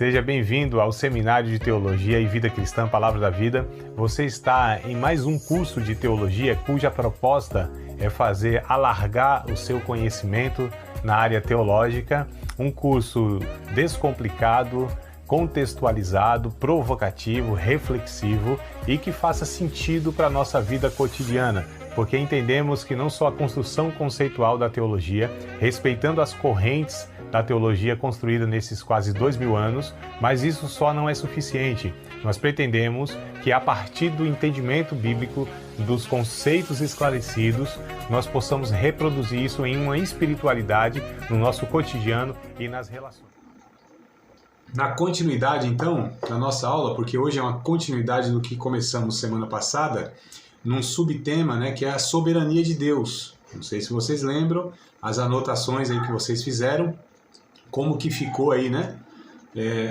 Seja bem-vindo ao Seminário de Teologia e Vida Cristã Palavra da Vida. Você está em mais um curso de teologia cuja proposta é fazer alargar o seu conhecimento na área teológica, um curso descomplicado, contextualizado, provocativo, reflexivo e que faça sentido para a nossa vida cotidiana, porque entendemos que não só a construção conceitual da teologia, respeitando as correntes da teologia construída nesses quase 2000 anos, mas isso só não é suficiente. Nós pretendemos que a partir do entendimento bíblico, dos conceitos esclarecidos, nós possamos reproduzir isso em uma espiritualidade no nosso cotidiano e nas relações. Na continuidade, então, da nossa aula, porque hoje é uma continuidade do que começamos semana passada, num subtema, né, que é a soberania de Deus. Não sei se vocês lembram, as anotações aí que vocês fizeram, como que ficou aí, né,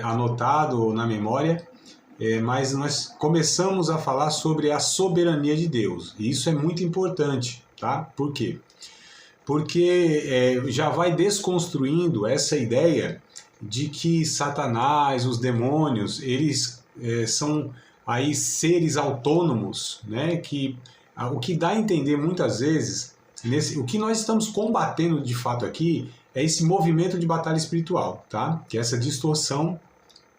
anotado na memória, mas nós começamos a falar sobre a soberania de Deus, e isso é muito importante, tá? Por quê? Porque já vai desconstruindo essa ideia de que Satanás, os demônios, eles são aí seres autônomos, né? Que o que dá a entender muitas vezes, o que nós estamos combatendo de fato aqui é esse movimento de batalha espiritual, tá? Que é essa distorção,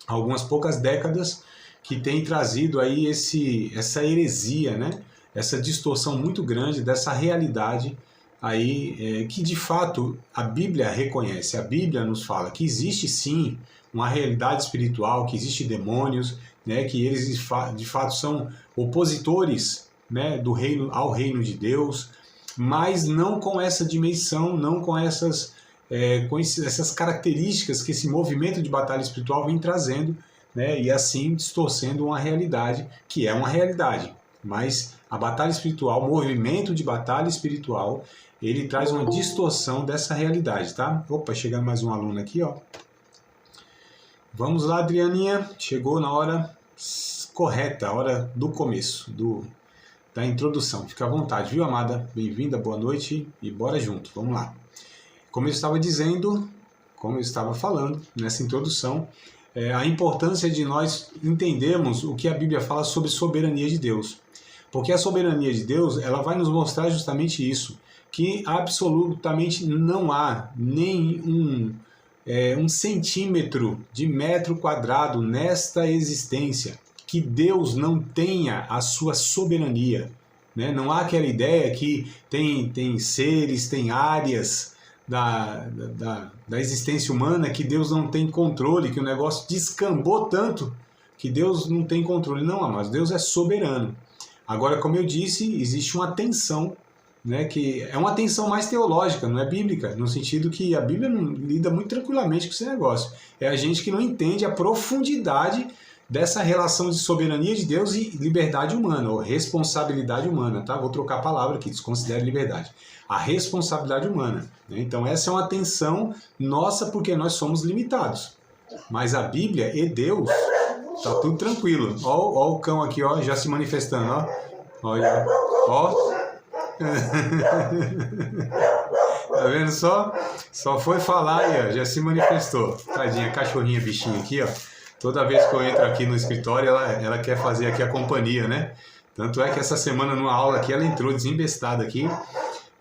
algumas poucas décadas, que tem trazido aí essa heresia, né? Essa distorção muito grande dessa realidade aí, que de fato a Bíblia reconhece, a Bíblia nos fala que existe sim uma realidade espiritual, que existe demônios, né, que eles de fato são opositores, né, ao reino de Deus, mas não com essa dimensão, não com essas características que esse movimento de batalha espiritual vem trazendo, né, e assim distorcendo uma realidade que é uma realidade. Mas a batalha espiritual, o movimento de batalha espiritual, ele traz uma distorção dessa realidade, tá? Opa, chegando mais um aluno aqui, ó. Vamos lá, Adrianinha. Chegou na hora correta, a hora do começo, da introdução. Fica à vontade, viu, amada? Bem-vinda, boa noite e bora junto. Vamos lá. Como eu estava dizendo, como eu estava falando nessa introdução, a importância de nós entendermos o que a Bíblia fala sobre soberania de Deus. Porque a soberania de Deus, ela vai nos mostrar justamente isso, que absolutamente não há nem um centímetro de metro quadrado nesta existência que Deus não tenha a sua soberania, né? Não há aquela ideia que tem seres, tem áreas da existência humana que Deus não tem controle, que o negócio descambou tanto que Deus não tem controle. Não, mas Deus é soberano. Agora, como eu disse, existe uma tensão, né, que é uma tensão mais teológica, não é bíblica, no sentido que a Bíblia não lida muito tranquilamente com esse negócio. É a gente que não entende a profundidade dessa relação de soberania de Deus e liberdade humana, ou responsabilidade humana, tá? Vou trocar a palavra aqui, desconsidere liberdade. A responsabilidade humana, né? Então essa é uma tensão nossa porque nós somos limitados. Mas a Bíblia e Deus, tá tudo tranquilo. Ó o cão aqui, ó, já se manifestando, ó. Olha, ó. Tá vendo só? Só foi falar e ó, já se manifestou. Tadinha, cachorrinha, bichinha aqui, ó. Toda vez que eu entro aqui no escritório, ela quer fazer aqui a companhia, né? Tanto é que essa semana, numa aula aqui, ela entrou desembestada aqui.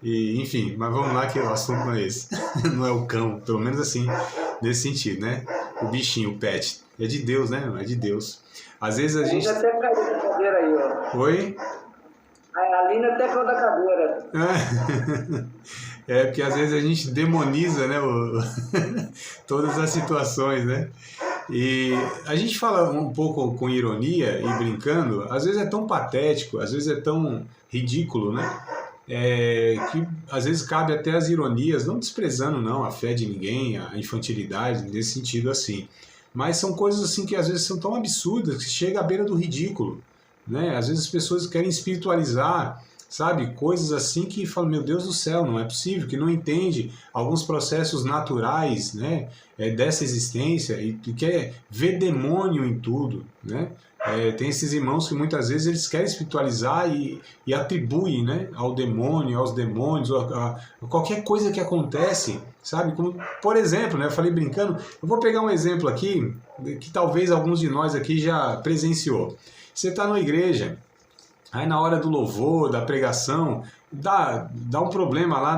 E, enfim, mas vamos lá que o assunto não é esse. Não é o cão, pelo menos assim, nesse sentido, né? O bichinho, o pet. É de Deus, né? É de Deus. Às vezes a gente... até caiu da cadeira aí, ó. Oi? A Alina até caiu da cadeira. Porque às vezes a gente demoniza, né, todas as situações, né? E a gente fala um pouco com ironia e brincando, às vezes é tão patético, às vezes é tão ridículo, né? Que às vezes cabe até as ironias, não desprezando não a fé de ninguém, a infantilidade, nesse sentido assim. Mas são coisas assim que às vezes são tão absurdas que chega à beira do ridículo, né? Às vezes as pessoas querem espiritualizar, sabe, coisas assim que falam, meu Deus do céu, não é possível, que não entende alguns processos naturais, né, dessa existência e quer ver demônio em tudo, né? Tem esses irmãos que muitas vezes eles querem espiritualizar e atribuem, né, ao demônio, aos demônios, a qualquer coisa que acontece, sabe? Como, por exemplo, né, eu falei brincando, eu vou pegar um exemplo aqui que talvez alguns de nós aqui já presenciou. Você está numa igreja, aí na hora do louvor, da pregação, dá um problema lá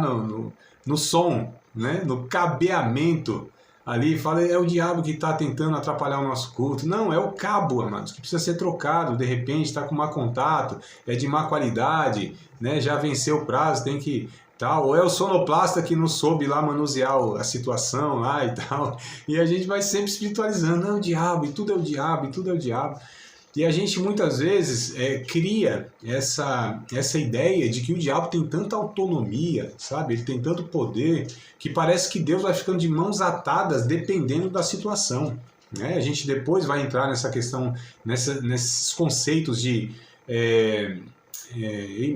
no som, né, no cabeamento. Ali fala, é o diabo que está tentando atrapalhar o nosso culto. Não, é o cabo, amados, que precisa ser trocado. De repente está com má contato, é de má qualidade, né? Já venceu o prazo, tem que... Tal. Ou é o sonoplasta que não soube lá manusear a situação lá e tal. E a gente vai sempre espiritualizando, não, é o diabo, e tudo é o diabo, e tudo é o diabo. E a gente muitas vezes cria essa ideia de que o diabo tem tanta autonomia, sabe? Ele tem tanto poder, que parece que Deus vai ficando de mãos atadas dependendo da situação, né? A gente depois vai entrar nessa questão, nesses conceitos de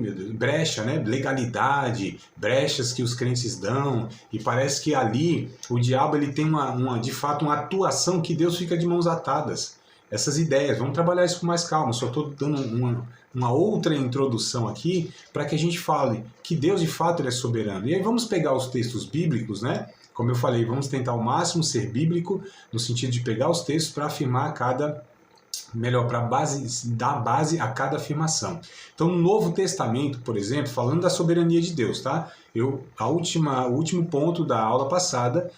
meu Deus, brecha, né? Legalidade, brechas que os crentes dão, e parece que ali o diabo ele tem de fato uma atuação que Deus fica de mãos atadas. Essas ideias, vamos trabalhar isso com mais calma, só estou dando uma outra introdução aqui para que a gente fale que Deus de fato ele é soberano. E aí vamos pegar os textos bíblicos, né? Como eu falei, vamos tentar ao máximo ser bíblico, no sentido de pegar os textos para afirmar para dar base a cada afirmação. Então, no Novo Testamento, por exemplo, falando da soberania de Deus, tá? O último ponto da aula passada,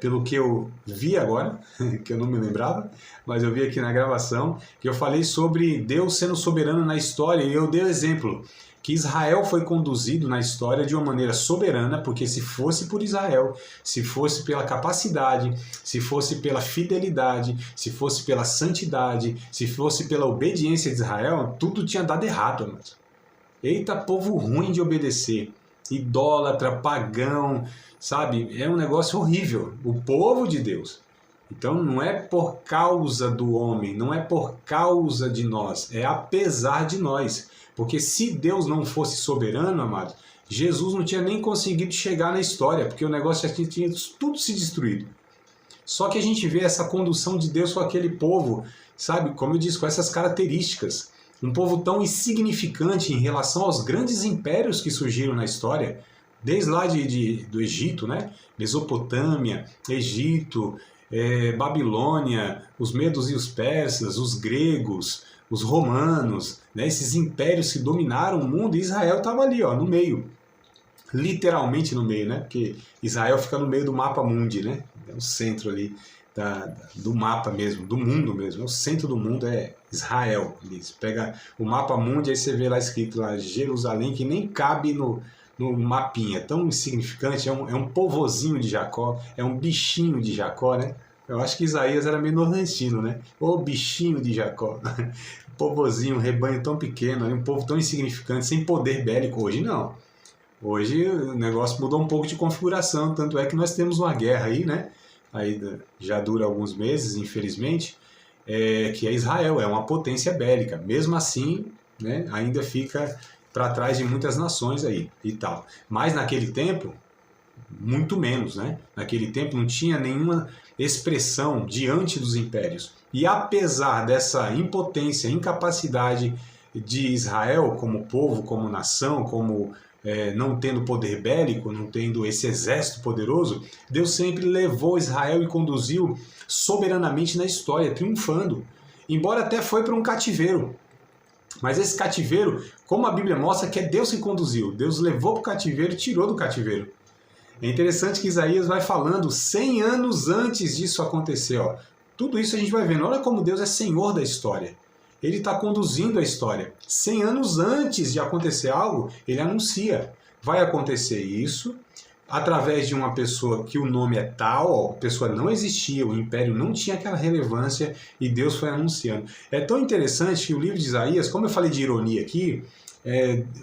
pelo que eu vi agora, que eu não me lembrava, mas eu vi aqui na gravação, que eu falei sobre Deus sendo soberano na história, e eu dei o exemplo que Israel foi conduzido na história de uma maneira soberana, porque se fosse por Israel, se fosse pela capacidade, se fosse pela fidelidade, se fosse pela santidade, se fosse pela obediência de Israel, tudo tinha dado errado, amados. Eita, povo ruim de obedecer, idólatra, pagão, sabe? É um negócio horrível. O povo de Deus. Então não é por causa do homem, não é por causa de nós, é apesar de nós. Porque se Deus não fosse soberano, amado, Jesus não tinha nem conseguido chegar na história, porque o negócio já tinha tudo se destruído. Só que a gente vê essa condução de Deus com aquele povo, sabe? Como eu disse, com essas características. Um povo tão insignificante em relação aos grandes impérios que surgiram na história, desde lá do Egito, né? Mesopotâmia, Egito, Babilônia, os medos e os persas, os gregos, os romanos, né? Esses impérios que dominaram o mundo, e Israel estava ali, ó, no meio. Literalmente no meio, né? Porque Israel fica no meio do mapa mundi, né? É o centro ali do mapa mesmo, do mundo mesmo. O centro do mundo é Israel. Você pega o mapa mundi, aí você vê lá escrito lá Jerusalém, que nem cabe no mapinha, tão insignificante, é um povozinho de Jacó, é um bichinho de Jacó, né? Eu acho que Isaías era meio nordestino, né? Ô bichinho de Jacó, povozinho, um rebanho tão pequeno, um povo tão insignificante, sem poder bélico. Hoje não. Hoje o negócio mudou um pouco de configuração, tanto é que nós temos uma guerra aí, né? Aí já dura alguns meses, infelizmente, que é Israel, é uma potência bélica. Mesmo assim, né, ainda fica para trás de muitas nações aí e tal. Mas naquele tempo, muito menos, né? Naquele tempo não tinha nenhuma expressão diante dos impérios. E apesar dessa impotência, incapacidade de Israel como povo, como nação, como não tendo poder bélico, não tendo esse exército poderoso, Deus sempre levou Israel e conduziu soberanamente na história, triunfando. Embora até foi para um cativeiro. Mas esse cativeiro, como a Bíblia mostra, que é Deus que conduziu. Deus levou para o cativeiro e tirou do cativeiro. É interessante que Isaías vai falando 100 anos antes disso acontecer. Ó. Tudo isso a gente vai vendo. Olha como Deus é senhor da história. Ele está conduzindo a história. 100 anos antes de acontecer algo, ele anuncia. Vai acontecer isso através de uma pessoa que o nome é tal, ó, a pessoa não existia, o império não tinha aquela relevância e Deus foi anunciando. É tão interessante que o livro de Isaías, como eu falei de ironia aqui,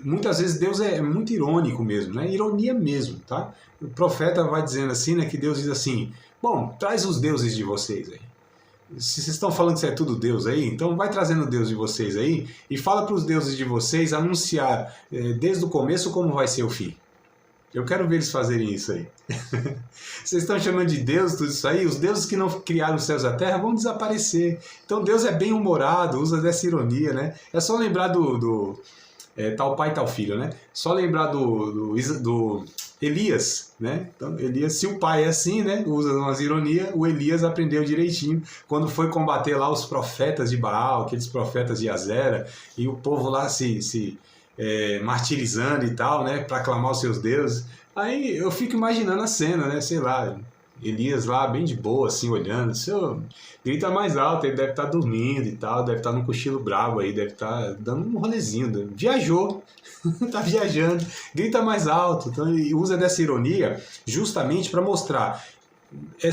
muitas vezes Deus é muito irônico mesmo, né? Ironia mesmo, tá? O profeta vai dizendo assim, né, que Deus diz assim, bom, traz os deuses de vocês aí. Se vocês estão falando que isso é tudo Deus aí, então vai trazendo o Deus de vocês aí e fala para os deuses de vocês anunciar desde o começo como vai ser o fim. Eu quero ver eles fazerem isso aí. Vocês estão chamando de Deus tudo isso aí? Os deuses que não criaram os céus e a terra vão desaparecer. Então Deus é bem-humorado, usa dessa ironia, né? É só lembrar tal pai, tal filho, né? Só lembrar do Elias, né? Então, Elias, se o pai é assim, né? Usa umas ironias, o Elias aprendeu direitinho quando foi combater lá os profetas de Baal, aqueles profetas de Azera, e o povo lá se martirizando e tal, né? Para clamar os seus deuses. Aí eu fico imaginando a cena, né? Sei lá, Elias lá bem de boa, assim, olhando. Seu grita mais alto, ele deve estar dormindo e tal, deve estar num cochilo brabo aí, deve estar dando um rolezinho. Viajou, tá viajando, grita mais alto. Então ele usa dessa ironia justamente para mostrar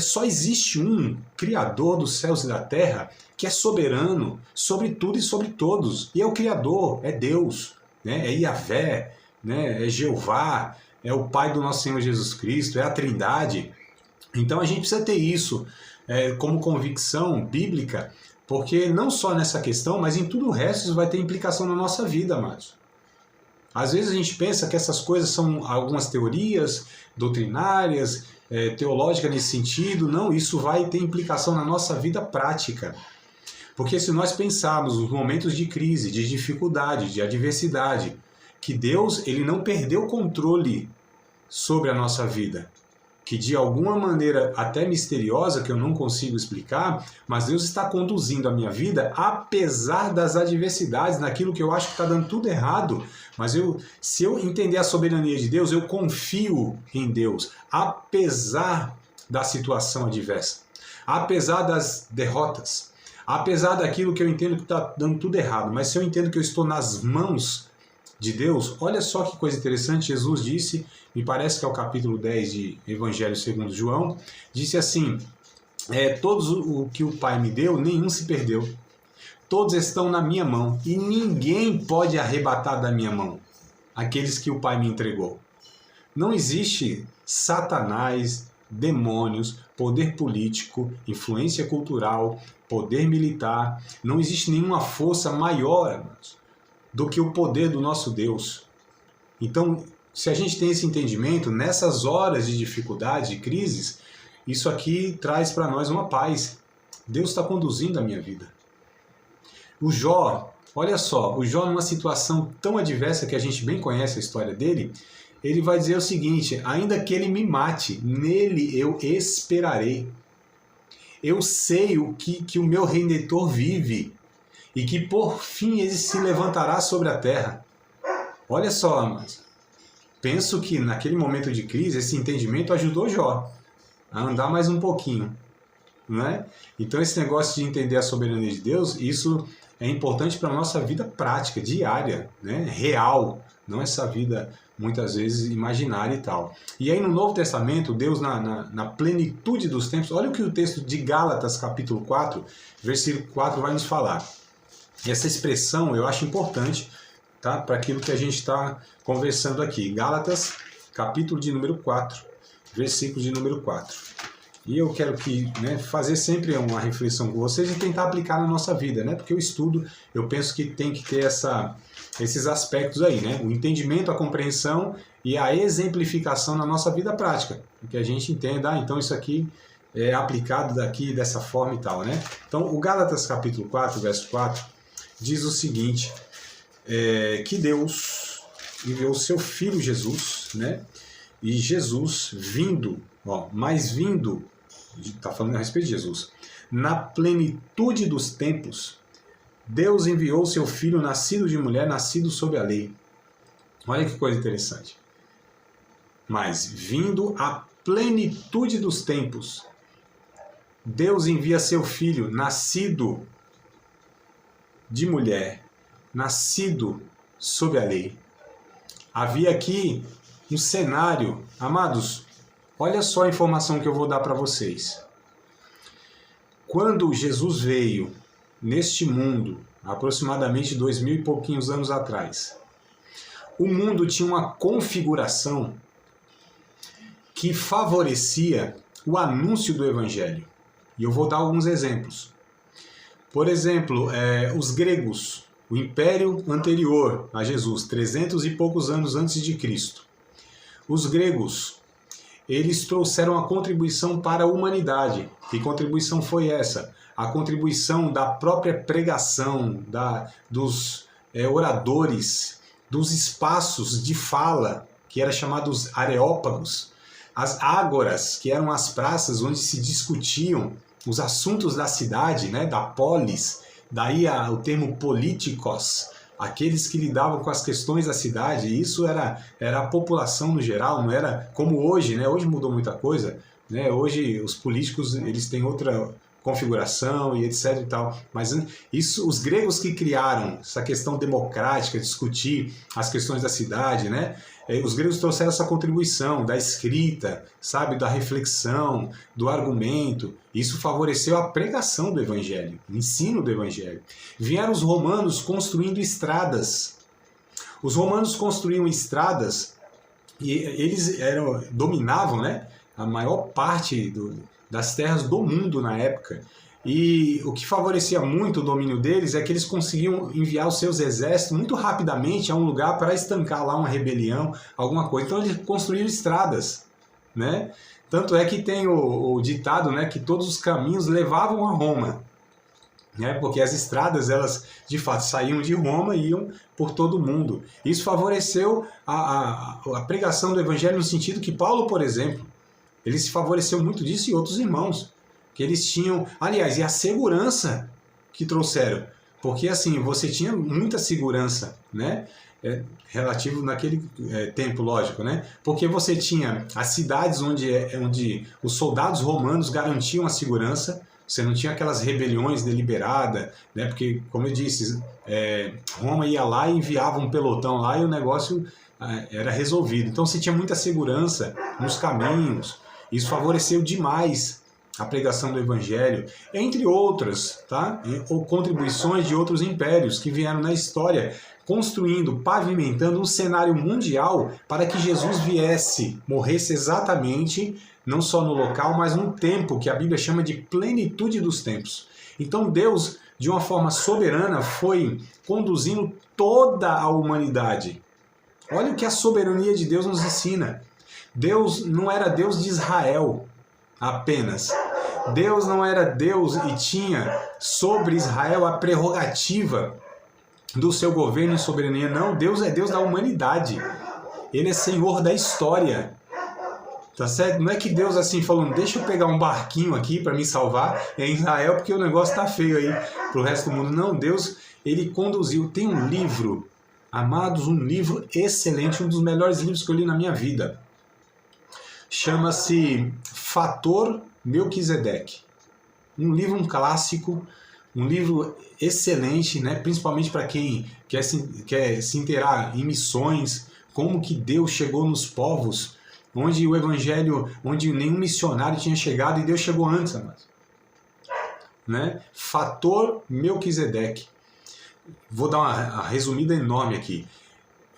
só existe um Criador dos céus e da terra que é soberano sobre tudo e sobre todos. E é o Criador, é Deus, né? É Yahvé, né? É Jeová, é o Pai do nosso Senhor Jesus Cristo, é a Trindade. Então a gente precisa ter isso como convicção bíblica, porque não só nessa questão, mas em tudo o resto isso vai ter implicação na nossa vida, amados. Às vezes a gente pensa que essas coisas são algumas teorias doutrinárias, teológicas nesse sentido. Não, isso vai ter implicação na nossa vida prática. Porque se nós pensarmos nos momentos de crise, de dificuldade, de adversidade, que Deus ele não perdeu o controle sobre a nossa vida, que de alguma maneira até misteriosa, que eu não consigo explicar, mas Deus está conduzindo a minha vida apesar das adversidades, naquilo que eu acho que está dando tudo errado, mas se eu entender a soberania de Deus, eu confio em Deus, apesar da situação adversa, apesar das derrotas, apesar daquilo que eu entendo que está dando tudo errado, mas se eu entendo que eu estou nas mãos de Deus, olha só que coisa interessante, Jesus disse, me parece que é o capítulo 10 de Evangelho segundo João, disse assim, todos o que o Pai me deu, nenhum se perdeu, todos estão na minha mão, e ninguém pode arrebatar da minha mão aqueles que o Pai me entregou. Não existe Satanás, demônios, poder político, influência cultural, poder militar, não existe nenhuma força maior, amados, do que o poder do nosso Deus. Então, se a gente tem esse entendimento, nessas horas de dificuldade, de crises, isso aqui traz para nós uma paz. Deus está conduzindo a minha vida. O Jó, olha só, o Jó numa situação tão adversa que a gente bem conhece a história dele, ele vai dizer o seguinte, ainda que ele me mate, nele eu esperarei. Eu sei que o meu Redentor vive e que por fim ele se levantará sobre a terra. Olha só, amados. Penso que naquele momento de crise, esse entendimento ajudou Jó a andar mais um pouquinho, não é? Então esse negócio de entender a soberania de Deus, isso é importante para a nossa vida prática, diária, né? Real, não essa vida muitas vezes imaginária e tal. E aí no Novo Testamento, Deus na plenitude dos tempos, olha o que o texto de Gálatas capítulo 4, versículo 4 vai nos falar. Essa expressão eu acho importante, tá? Para aquilo que a gente está conversando aqui. Gálatas, capítulo de número 4, versículo de número 4. E eu quero fazer sempre uma reflexão com vocês e tentar aplicar na nossa vida, né? Porque o estudo, eu penso que tem que ter esses aspectos aí, né? O entendimento, a compreensão e a exemplificação na nossa vida prática. Que a gente entenda, então isso aqui é aplicado daqui, dessa forma e tal, né? Então, o Gálatas, capítulo 4, verso 4, diz o seguinte, que Deus enviou o seu Filho Jesus, né? E Jesus vindo, está falando a respeito de Jesus, na plenitude dos tempos, Deus enviou o seu Filho nascido de mulher, nascido sob a lei. Olha que coisa interessante. Mas vindo à plenitude dos tempos, Deus envia seu Filho nascido de mulher, nascido sob a lei. Havia aqui um cenário, amados, olha só a informação que eu vou dar para vocês. Quando Jesus veio neste mundo, aproximadamente 2000 e pouquinhos anos atrás, o mundo tinha uma configuração que favorecia o anúncio do Evangelho. E eu vou dar alguns exemplos. Por exemplo, os gregos, o império anterior a Jesus, 300 e poucos anos antes de Cristo. os gregos, eles trouxeram a contribuição para a humanidade. Que contribuição foi essa? A contribuição da própria pregação, dos oradores, dos espaços de fala, que eram chamados areópagos, as ágoras, que eram as praças onde se discutiam os assuntos da cidade, né, da polis, daí o termo políticos, aqueles que lidavam com as questões da cidade. E isso era a população no geral, não era como hoje, né? Hoje mudou muita coisa, né? Hoje os políticos eles têm outra configuração e etc e tal, mas isso, os gregos que criaram essa questão democrática, discutir as questões da cidade, né? Os gregos trouxeram essa contribuição da escrita, sabe, da reflexão, do argumento. Isso favoreceu a pregação do evangelho, o ensino do evangelho. Vieram os romanos construindo estradas. Os romanos construíam estradas e eles dominavam, né, a maior parte das terras do mundo na época. E o que favorecia muito o domínio deles é que eles conseguiam enviar os seus exércitos muito rapidamente a um lugar para estancar lá uma rebelião, alguma coisa. Então eles construíram estradas, né? Tanto é que tem o ditado, né, que todos os caminhos levavam a Roma, né? Porque as estradas, elas de fato saíam de Roma e iam por todo o mundo. Isso favoreceu a pregação do evangelho no sentido que Paulo, por exemplo, ele se favoreceu muito disso e outros irmãos, que eles tinham, aliás, e a segurança que trouxeram, porque assim, você tinha muita segurança, né, relativo naquele tempo, lógico, né, porque você tinha as cidades onde os soldados romanos garantiam a segurança, você não tinha aquelas rebeliões deliberadas, né, porque, como eu disse, Roma ia lá e enviava um pelotão lá e o negócio era resolvido, então você tinha muita segurança nos caminhos, isso favoreceu demais a pregação do evangelho, entre outras, tá? Ou contribuições de outros impérios que vieram na história, construindo, pavimentando um cenário mundial para que Jesus viesse, morresse exatamente, não só no local, mas num tempo que a Bíblia chama de plenitude dos tempos. Então Deus, de uma forma soberana, foi conduzindo toda a humanidade. Olha o que a soberania de Deus nos ensina. Deus não era Deus de Israel apenas. Deus não era Deus e tinha sobre Israel a prerrogativa do seu governo e soberania. Não, Deus é Deus da humanidade. Ele é Senhor da história. Tá certo? Não é que Deus assim falou, deixa eu pegar um barquinho aqui para me salvar em Israel porque o negócio tá feio aí pro resto do mundo. Não, Deus, ele conduziu. Tem um livro, amados, um livro excelente, um dos melhores livros que eu li na minha vida. Chama-se Fator Melquisedeque. Um livro, um clássico, um livro excelente, né? Principalmente para quem quer se inteirar em missões, como que Deus chegou nos povos, onde o evangelho, onde nenhum missionário tinha chegado e Deus chegou antes, amados. Né? Fator Melquisedeque. Vou dar uma resumida enorme aqui.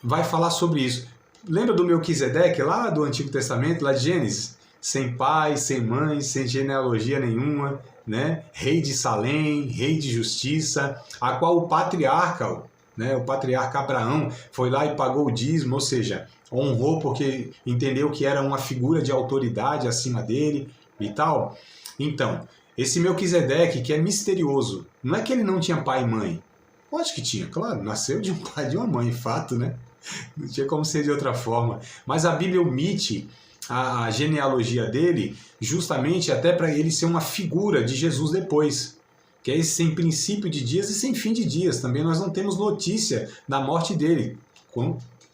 Vai falar sobre isso. Lembra do Melquisedeque lá do Antigo Testamento, lá de Gênesis? Sem pai, sem mãe, sem genealogia nenhuma, né? Rei de Salém, rei de justiça, a qual o patriarca, né? O patriarca Abraão foi lá e pagou o dízimo, ou seja, honrou porque entendeu que era uma figura de autoridade acima dele e tal. Então, esse Melquisedeque, que é misterioso, não é que ele não tinha pai e mãe. Acho que tinha, claro, nasceu de um pai e de uma mãe, fato, né? Não tinha como ser de outra forma. Mas a Bíblia omite a genealogia dele justamente até para ele ser uma figura de Jesus depois. Que é esse sem princípio de dias e sem fim de dias. Também nós não temos notícia da morte dele.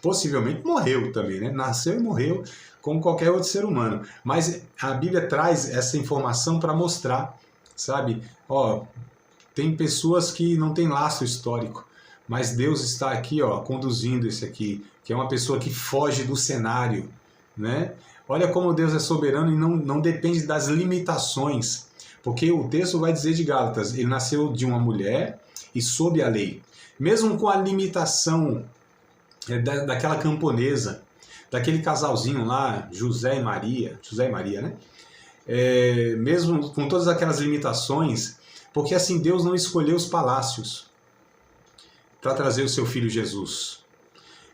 Possivelmente morreu também, né? Nasceu e morreu como qualquer outro ser humano. Mas a Bíblia traz essa informação para mostrar, sabe? Ó, tem pessoas que não têm laço histórico. Mas Deus está aqui, ó, conduzindo esse aqui, que é uma pessoa que foge do cenário, né? Olha como Deus é soberano e não depende das limitações, porque o texto vai dizer de Gálatas, ele nasceu de uma mulher e sob a lei. Mesmo com a limitação daquela camponesa, daquele casalzinho lá, José e Maria, né? Mesmo com todas aquelas limitações, porque assim Deus não escolheu os palácios para trazer o seu filho Jesus.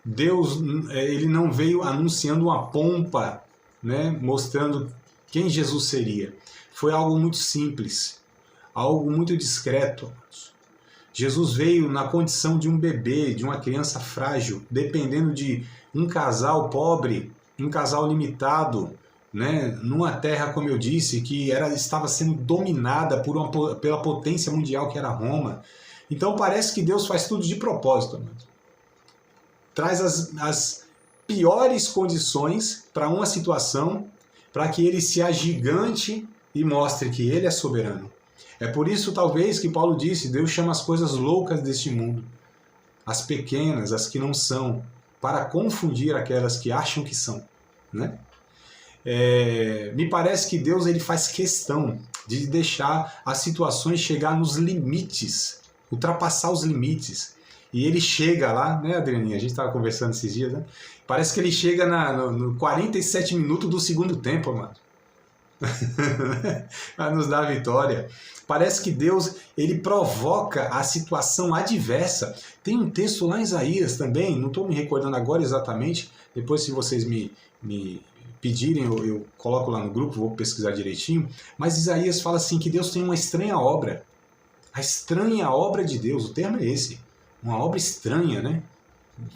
Deus ele não veio anunciando uma pompa, né, mostrando quem Jesus seria. Foi algo muito simples, algo muito discreto. Jesus veio na condição de um bebê, de uma criança frágil, dependendo de um casal pobre, um casal limitado, né, numa terra, como eu disse, que estava sendo dominada pela potência mundial que era Roma. Então parece que Deus faz tudo de propósito. Traz as piores condições para uma situação, para que ele se agigante e mostre que ele é soberano. É por isso, talvez, que Paulo disse, Deus chama as coisas loucas deste mundo, as pequenas, as que não são, para confundir aquelas que acham que são, né? Me parece que Deus ele faz questão de deixar as situações chegar nos limites, ultrapassar os limites. E ele chega lá, né, Adrianinha? A gente estava conversando esses dias, né? Parece que ele chega no 47 minutos do segundo tempo, mano. Para nos dar a vitória. Parece que Deus ele provoca a situação adversa. Tem um texto lá em Isaías também, não estou me recordando agora exatamente, depois se vocês me pedirem, eu coloco lá no grupo, vou pesquisar direitinho, mas Isaías fala assim que Deus tem uma estranha obra. A estranha obra de Deus, o termo é esse. Uma obra estranha, né?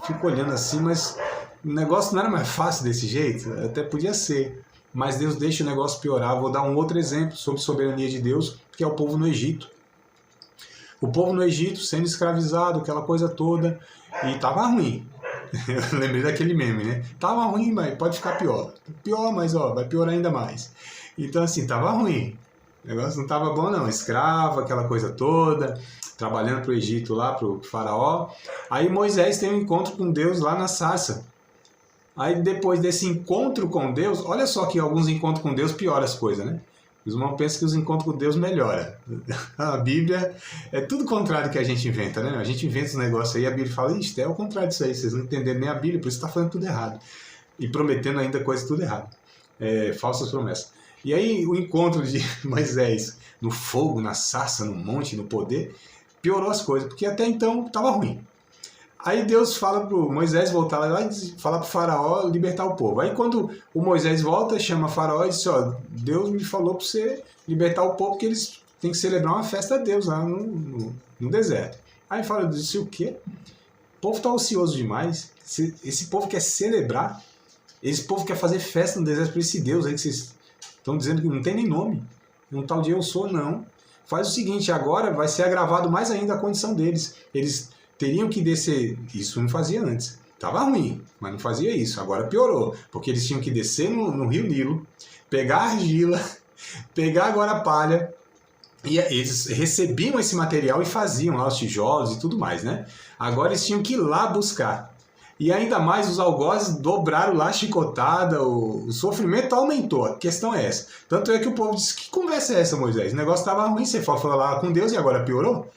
Fico olhando assim, mas o negócio não era mais fácil desse jeito, até podia ser. Mas Deus deixa o negócio piorar. Vou dar um outro exemplo sobre soberania de Deus, que é o povo no Egito. O povo no Egito sendo escravizado, aquela coisa toda, e estava ruim. Eu lembrei daquele meme, né? Tava ruim, mas pode ficar pior. Pior, mas ó, vai piorar ainda mais. Então assim, tava ruim. O negócio não tava bom não. Escravo, aquela coisa toda, trabalhando pro Egito lá, pro faraó. Aí Moisés tem um encontro com Deus lá na sarça. Aí depois desse encontro com Deus, olha só que alguns encontros com Deus pioram as coisas, né? Os irmãos pensam que os encontros com Deus melhoram. A Bíblia é tudo contrário que a gente inventa, né? A gente inventa os negócios aí, a Bíblia fala, é o contrário disso aí, vocês não entenderam nem a Bíblia, por isso está fazendo tudo errado. E prometendo ainda coisa tudo errado. Falsas promessas. E aí o encontro de Moisés no fogo, na sarça, no monte, no poder, piorou as coisas, porque até então estava ruim. Aí Deus fala para Moisés voltar lá e falar para o faraó libertar o povo. Aí quando o Moisés volta, chama o faraó e diz, ó, Deus me falou para você libertar o povo, porque eles têm que celebrar uma festa a Deus lá no deserto. Aí fala, disse o quê? O povo está ocioso demais. Esse povo quer celebrar, esse povo quer fazer festa no deserto para esse Deus aí que vocês estão dizendo que não tem nem nome. Um tal de eu sou, não. Faz o seguinte, agora vai ser agravado mais ainda a condição deles. Eles teriam que descer, isso não fazia antes, estava ruim, mas não fazia isso, agora piorou, porque eles tinham que descer no Rio Nilo, pegar a argila, pegar agora a palha, e eles recebiam esse material e faziam lá os tijolos e tudo mais, né? Agora eles tinham que ir lá buscar, e ainda mais os algozes dobraram lá a chicotada, o sofrimento aumentou, a questão é essa. Tanto é que o povo disse, que conversa é essa, Moisés? O negócio estava ruim, você foi falar com Deus e agora piorou?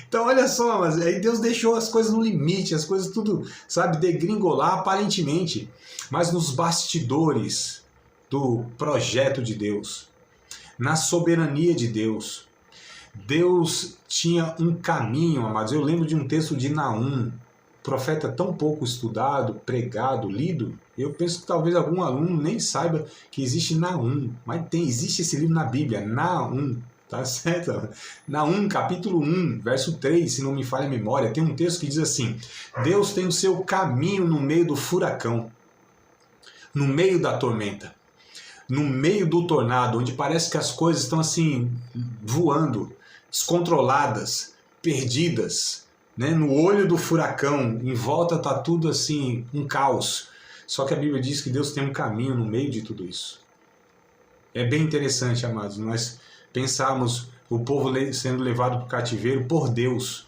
Então olha só, mas aí Deus deixou as coisas no limite, as coisas tudo, sabe, degringolar aparentemente, mas nos bastidores do projeto de Deus, na soberania de Deus, Deus tinha um caminho, amados. Eu lembro de um texto de Naum, profeta tão pouco estudado, pregado, lido. Eu penso que talvez algum aluno nem saiba que existe Naum, mas existe esse livro na Bíblia, Naum. Tá certo? Naum, capítulo 1, verso 3, se não me falha a memória, tem um texto que diz assim, Deus tem o seu caminho no meio do furacão, no meio da tormenta, no meio do tornado, onde parece que as coisas estão assim, voando, descontroladas, perdidas, né? No olho do furacão, em volta está tudo assim, um caos. Só que a Bíblia diz que Deus tem um caminho no meio de tudo isso. É bem interessante, amados, nós pensarmos o povo sendo levado para o cativeiro por Deus.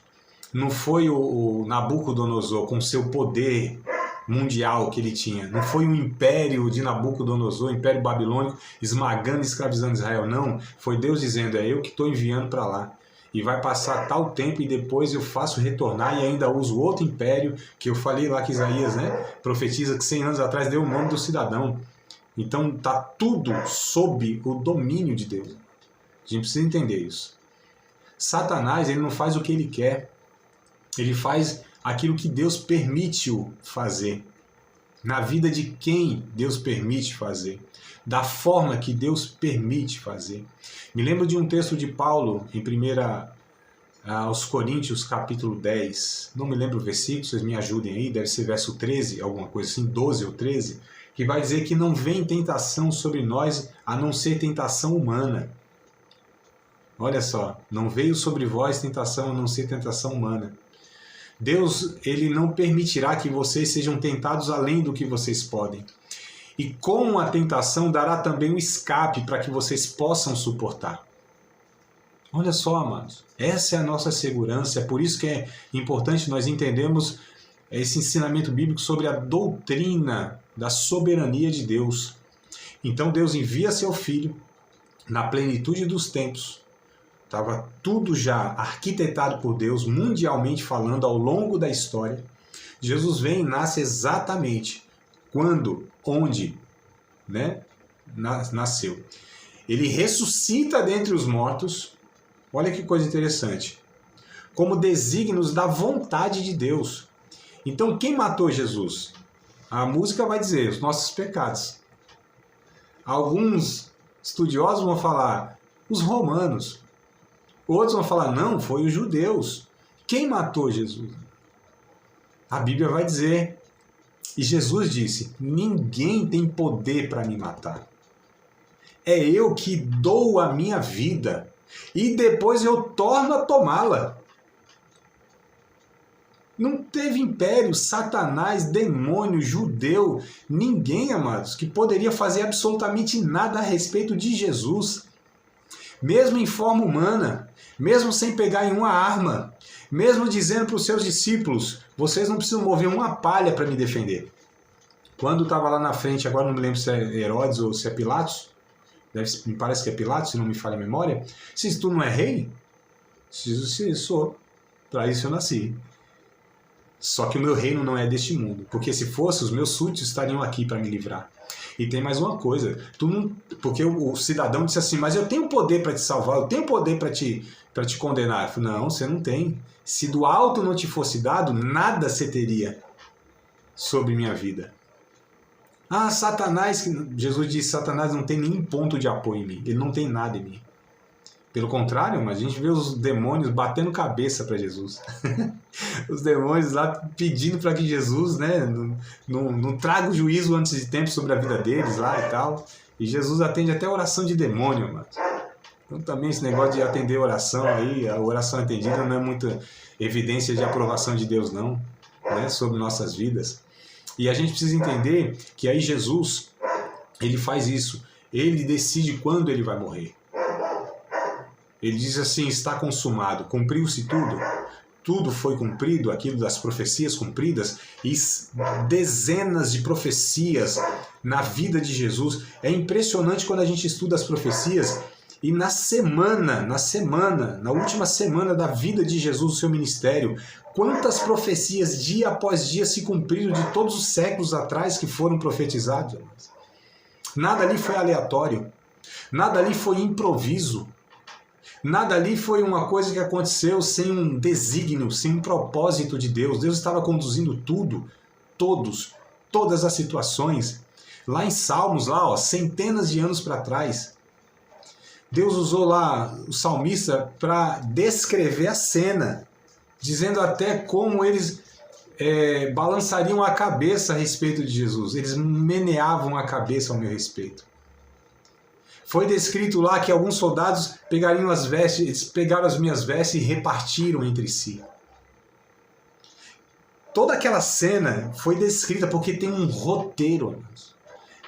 Não foi o Nabucodonosor com seu poder mundial que ele tinha. Não foi o império de Nabucodonosor, o império babilônico, esmagando e escravizando Israel. Não, foi Deus dizendo, é eu que estou enviando para lá. E vai passar tal tempo e depois eu faço retornar e ainda uso outro império, que eu falei lá que Isaías, né, profetiza que 100 anos atrás deu o nome do cidadão. Então está tudo sob o domínio de Deus. A gente precisa entender isso. Satanás, ele não faz o que ele quer. Ele faz aquilo que Deus permite-o fazer, na vida de quem Deus permite fazer, da forma que Deus permite fazer. Me lembro de um texto de Paulo em 1 aos Coríntios, capítulo 10, não me lembro o versículo, vocês me ajudem aí, deve ser verso 13, alguma coisa assim, 12 ou 13, que vai dizer que não vem tentação sobre nós a não ser tentação humana. Olha só, não veio sobre vós tentação a não ser tentação humana. Deus, ele não permitirá que vocês sejam tentados além do que vocês podem. E com a tentação dará também um escape para que vocês possam suportar. Olha só, amados, essa é a nossa segurança, é por isso que é importante nós entendermos esse ensinamento bíblico sobre a doutrina da soberania de Deus. Então Deus envia seu Filho na plenitude dos tempos. Estava tudo já arquitetado por Deus, mundialmente falando, ao longo da história. Jesus vem e nasce exatamente quando, onde, né, nasceu. Ele ressuscita dentre os mortos. Olha que coisa interessante. Como desígnios da vontade de Deus. Então, quem matou Jesus? A música vai dizer, os nossos pecados. Alguns estudiosos vão falar, os romanos. Outros vão falar, não, foi os judeus. Quem matou Jesus? A Bíblia vai dizer, e Jesus disse, ninguém tem poder para me matar. É eu que dou a minha vida e depois eu torno a tomá-la. Não teve império, Satanás, demônio, judeu, ninguém, amados, que poderia fazer absolutamente nada a respeito de Jesus. Mesmo em forma humana, mesmo sem pegar em uma arma, mesmo dizendo para os seus discípulos, vocês não precisam mover uma palha para me defender. Quando estava lá na frente, agora não me lembro se é Herodes ou se é Pilatos, me parece que é Pilatos, se não me falha a memória, se tu não é rei, se sou, para isso eu nasci. Só que o meu reino não é deste mundo, porque se fosse, os meus súditos estariam aqui para me livrar. E tem mais uma coisa, porque o cidadão disse assim, mas eu tenho poder para te salvar, eu tenho poder para te condenar. Eu falei, não, você não tem. Se do alto não te fosse dado, nada você teria sobre minha vida. Ah, Satanás, Jesus disse, Satanás não tem nenhum ponto de apoio em mim, ele não tem nada em mim. Pelo contrário, mas a gente vê os demônios batendo cabeça para Jesus. Os demônios lá pedindo para que Jesus, né, não traga o juízo antes de tempo sobre a vida deles lá e tal. E Jesus atende até a oração de demônio, mano. Então também esse negócio de atender oração aí, a oração atendida não é muita evidência de aprovação de Deus não, né, sobre nossas vidas. E a gente precisa entender que aí Jesus, ele faz isso. Ele decide quando ele vai morrer. Ele diz assim, está consumado, cumpriu-se tudo. Tudo foi cumprido, aquilo das profecias cumpridas, e dezenas de profecias na vida de Jesus. É impressionante quando a gente estuda as profecias e na última semana da vida de Jesus, o seu ministério, quantas profecias dia após dia se cumpriram de todos os séculos atrás que foram profetizados. Nada ali foi aleatório, nada ali foi improviso. Nada ali foi uma coisa que aconteceu sem um desígnio, sem um propósito de Deus. Deus estava conduzindo tudo, todas as situações. Lá em Salmos, centenas de anos para trás, Deus usou lá o salmista para descrever a cena, dizendo até como eles balançariam a cabeça a respeito de Jesus. Eles meneavam a cabeça ao meu respeito. Foi descrito lá que alguns soldados pegariam as vestes, eles pegaram as minhas vestes e repartiram entre si. Toda aquela cena foi descrita porque tem um roteiro.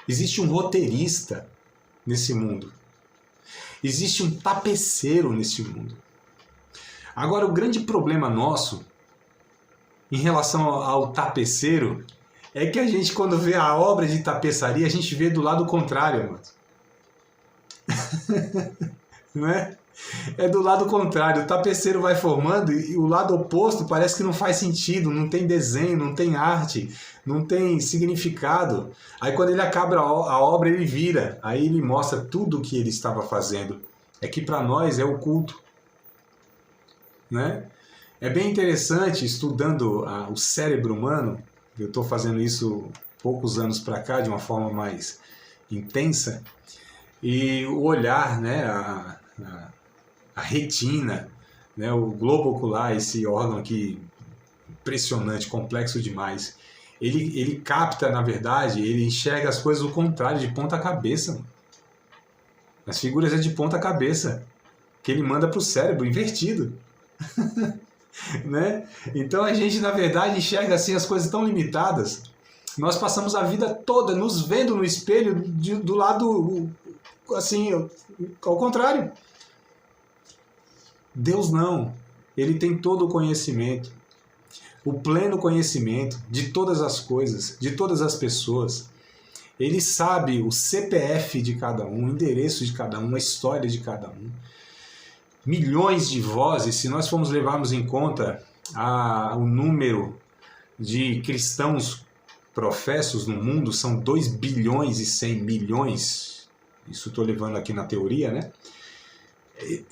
Existe um roteirista nesse mundo. Existe um tapeceiro nesse mundo. Agora, o grande problema nosso, em relação ao tapeceiro, é que a gente, quando vê a obra de tapeçaria, a gente vê do lado contrário, mano. Não é? É do lado contrário, o tapeceiro vai formando e o lado oposto parece que não faz sentido, não tem desenho, não tem arte, não tem significado. Aí quando ele acaba a obra, ele vira, aí ele mostra tudo o que ele estava fazendo. É que para nós é oculto, né? É bem interessante, estudando o cérebro humano, eu estou fazendo isso poucos anos para cá, de uma forma mais intensa, e o olhar, né, a retina, né, o globo ocular, esse órgão aqui impressionante, complexo demais, ele capta, na verdade, ele enxerga as coisas ao contrário, de ponta cabeça. Mano. As figuras é de ponta cabeça, que ele manda para o cérebro, invertido. Né? Então a gente, na verdade, enxerga assim as coisas tão limitadas. Nós passamos a vida toda nos vendo no espelho do lado, assim, ao contrário. Deus não. Ele tem todo o conhecimento, o pleno conhecimento de todas as coisas, de todas as pessoas. Ele sabe o CPF de cada um, o endereço de cada um, a história de cada um. Milhões de vozes, se nós formos levarmos em conta o número de cristãos professos no mundo, são 2 bilhões e 100 milhões, isso estou levando aqui na teoria, né?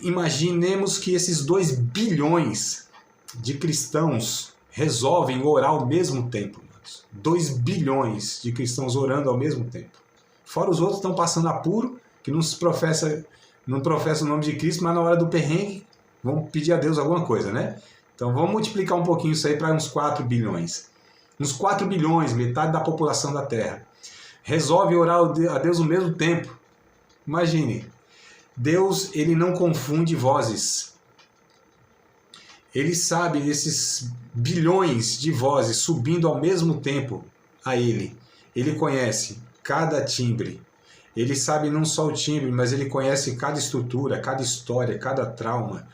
Imaginemos que esses 2 bilhões de cristãos resolvem orar ao mesmo tempo. 2 bilhões de cristãos orando ao mesmo tempo. Fora os outros que estão passando apuro, que não professam o nome de Cristo, mas na hora do perrengue vão pedir a Deus alguma coisa, né? Então vamos multiplicar um pouquinho isso aí para uns 4 bilhões. Uns 4 bilhões, metade da população da Terra, resolve orar a Deus ao mesmo tempo. Imagine, Deus, ele não confunde vozes. Ele sabe esses bilhões de vozes subindo ao mesmo tempo a ele. Ele conhece cada timbre. Ele sabe não só o timbre, mas ele conhece cada estrutura, cada história, cada trauma,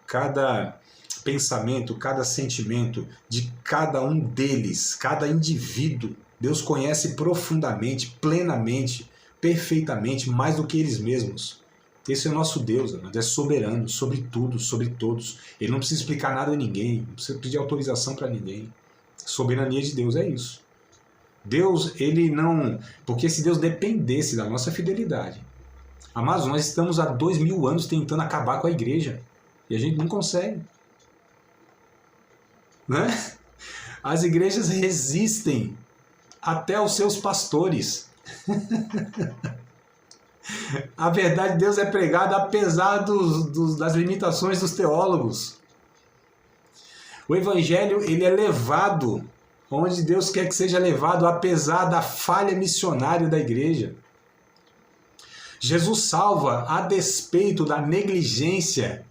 cada pensamento, cada sentimento de cada um deles, cada indivíduo. Deus conhece profundamente, plenamente, perfeitamente, mais do que eles mesmos. Esse é o nosso Deus, é soberano sobre tudo, sobre todos. Ele não precisa explicar nada a ninguém, não precisa pedir autorização para ninguém. A soberania de Deus é isso. Deus, ele não... Porque se Deus dependesse da nossa fidelidade... Amados, nós estamos há 2000 anos tentando acabar com a igreja. E a gente não consegue. Né? As igrejas resistem até aos seus pastores. A verdade de Deus é pregada apesar das limitações dos teólogos. O evangelho, ele é levado onde Deus quer que seja levado, apesar da falha missionária da igreja. Jesus salva a despeito da negligência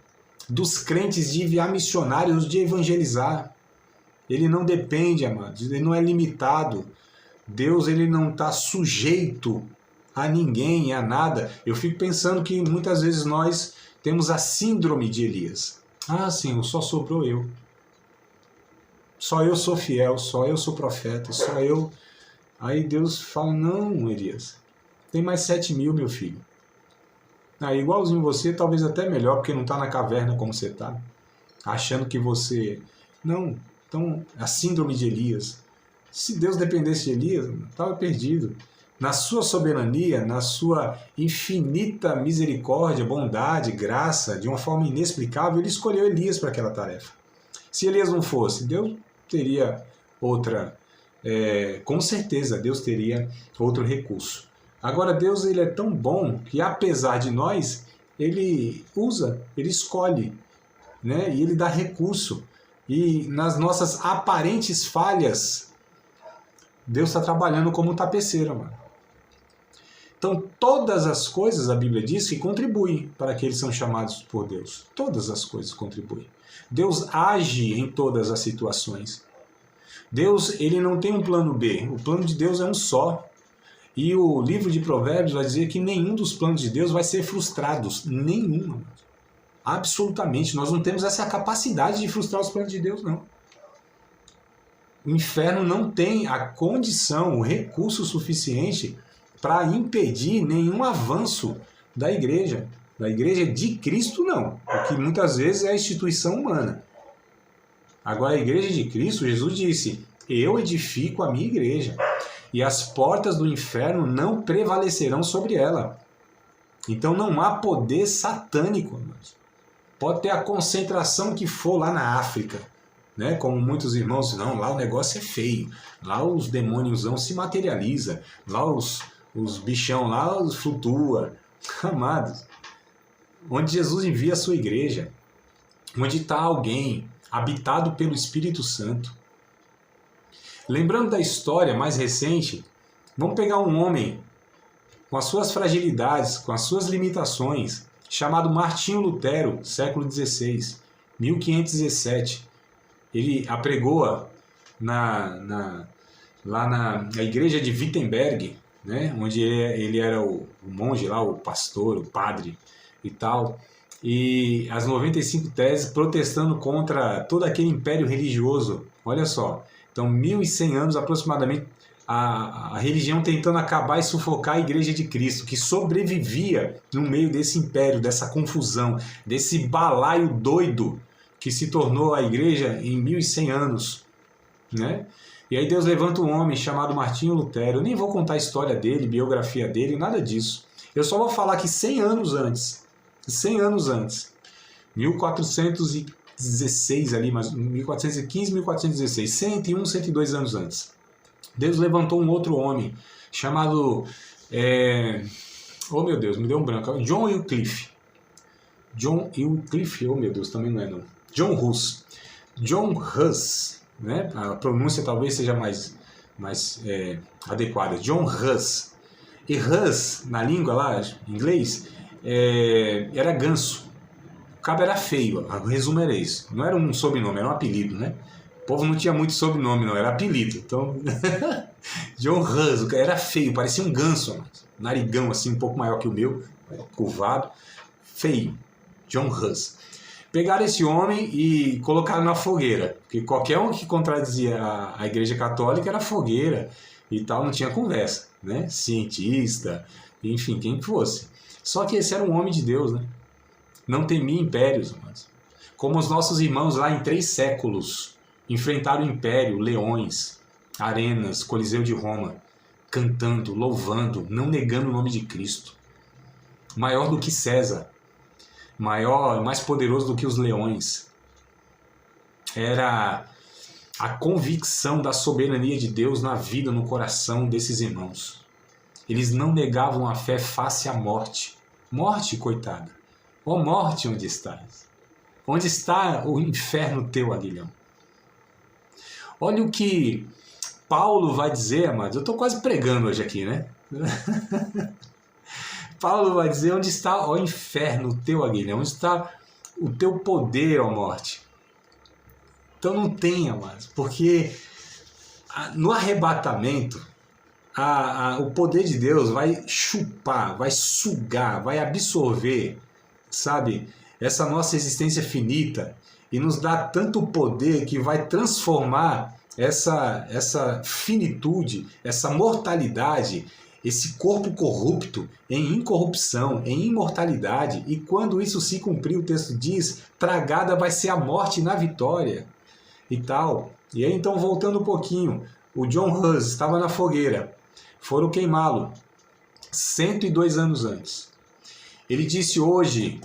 dos crentes de enviar missionários, de evangelizar. Ele não depende, amados, ele não é limitado. Deus, ele não está sujeito a ninguém, a nada. Eu fico pensando que muitas vezes nós temos a síndrome de Elias. Ah, Senhor, só sobrou eu. Só eu sou fiel, só eu sou profeta, só eu... Aí Deus fala, não, Elias, tem mais 7.000, meu filho. Aí, igualzinho você, talvez até melhor, porque não está na caverna como você está, achando que você... Não, então, a síndrome de Elias. Se Deus dependesse de Elias, estava perdido. Na sua soberania, na sua infinita misericórdia, bondade, graça, de uma forma inexplicável, ele escolheu Elias para aquela tarefa. Se Elias não fosse, Deus teria outra, com certeza Deus teria outro recurso. Agora Deus, ele é tão bom que apesar de nós, ele usa, ele escolhe, né? E ele dá recurso. E nas nossas aparentes falhas, Deus está trabalhando como um tapeceiro, mano. Então todas as coisas, a Bíblia diz, que contribuem para que eles são chamados por Deus. Todas as coisas contribuem. Deus age em todas as situações. Deus, ele não tem um plano B. O plano de Deus é um só. E o livro de Provérbios vai dizer que nenhum dos planos de Deus vai ser frustrado. Nenhum. Absolutamente. Nós não temos essa capacidade de frustrar os planos de Deus, não. O inferno não tem a condição, o recurso suficiente para impedir nenhum avanço da igreja. Da igreja de Cristo, não. Porque muitas vezes é a instituição humana. Agora, a igreja de Cristo, Jesus disse, eu edifico a minha igreja, e as portas do inferno não prevalecerão sobre ela. Então não há poder satânico. Pode ter a concentração que for lá na África. né? Como muitos irmãos, não, lá o negócio é feio, lá os demônios não se materializa, lá os bichão lá flutua. Amados, onde Jesus envia a sua igreja, onde está alguém habitado pelo Espírito Santo. Lembrando da história mais recente, vamos pegar um homem com as suas fragilidades, com as suas limitações, chamado Martinho Lutero, século XVI, 1517. Ele apregoa lá na igreja de Wittenberg, né, onde ele era o monge lá, o pastor, o padre e tal, e as 95 teses protestando contra todo aquele império religioso. Olha só, então 1100 anos aproximadamente, a religião tentando acabar e sufocar a Igreja de Cristo, que sobrevivia no meio desse império, dessa confusão, desse balaio doido que se tornou a Igreja em 1100 anos, né? E aí Deus levanta um homem chamado Martinho Lutero. Eu nem vou contar a história dele, biografia dele, nada disso. Eu só vou falar que 100 anos antes, 1416 ali, mas 1415, 1416, 101, 102 anos antes, Deus levantou um outro homem chamado, oh meu Deus, me deu um branco, John Wycliffe, oh meu Deus, também não é não, John Hus, né? A pronúncia talvez seja mais adequada, John Hus. E Hus, na língua lá, em inglês, era ganso. O cabo era feio, o resumo era isso. Não era um sobrenome, era um apelido, né? O povo não tinha muito sobrenome, não, era apelido. Então, John Hus, era feio, parecia um ganso, narigão assim, um pouco maior que o meu, curvado, feio. John Hus. Pegaram esse homem e colocaram na fogueira, porque qualquer um que contradizia a Igreja Católica era fogueira e tal, não tinha conversa, né? Cientista, enfim, quem que fosse. Só que esse era um homem de Deus, né? Não temia impérios, mas como os nossos irmãos lá em 3 séculos enfrentaram o império, leões, arenas, Coliseu de Roma, cantando, louvando, não negando o nome de Cristo. Maior do que César, maior, mais poderoso do que os leões. Era a convicção da soberania de Deus na vida, no coração desses irmãos. Eles não negavam a fé face à morte. Morte, coitada. Ó morte, onde estás? Onde está o inferno teu, aguilhão? Olha o que Paulo vai dizer, amados. Eu estou quase pregando hoje aqui, né? Paulo vai dizer, onde está, ó inferno teu, aguilhão? Onde está o teu poder, ó morte? Então não tenha, amados, porque no arrebatamento, o poder de Deus vai chupar, vai sugar, vai absorver, sabe, essa nossa existência finita e nos dá tanto poder que vai transformar essa finitude, essa mortalidade, esse corpo corrupto em incorrupção, em imortalidade. E quando isso se cumprir, o texto diz, tragada vai ser a morte na vitória e tal. E aí então, voltando um pouquinho, o John Hus estava na fogueira, foram queimá-lo 102 anos antes. Ele disse, hoje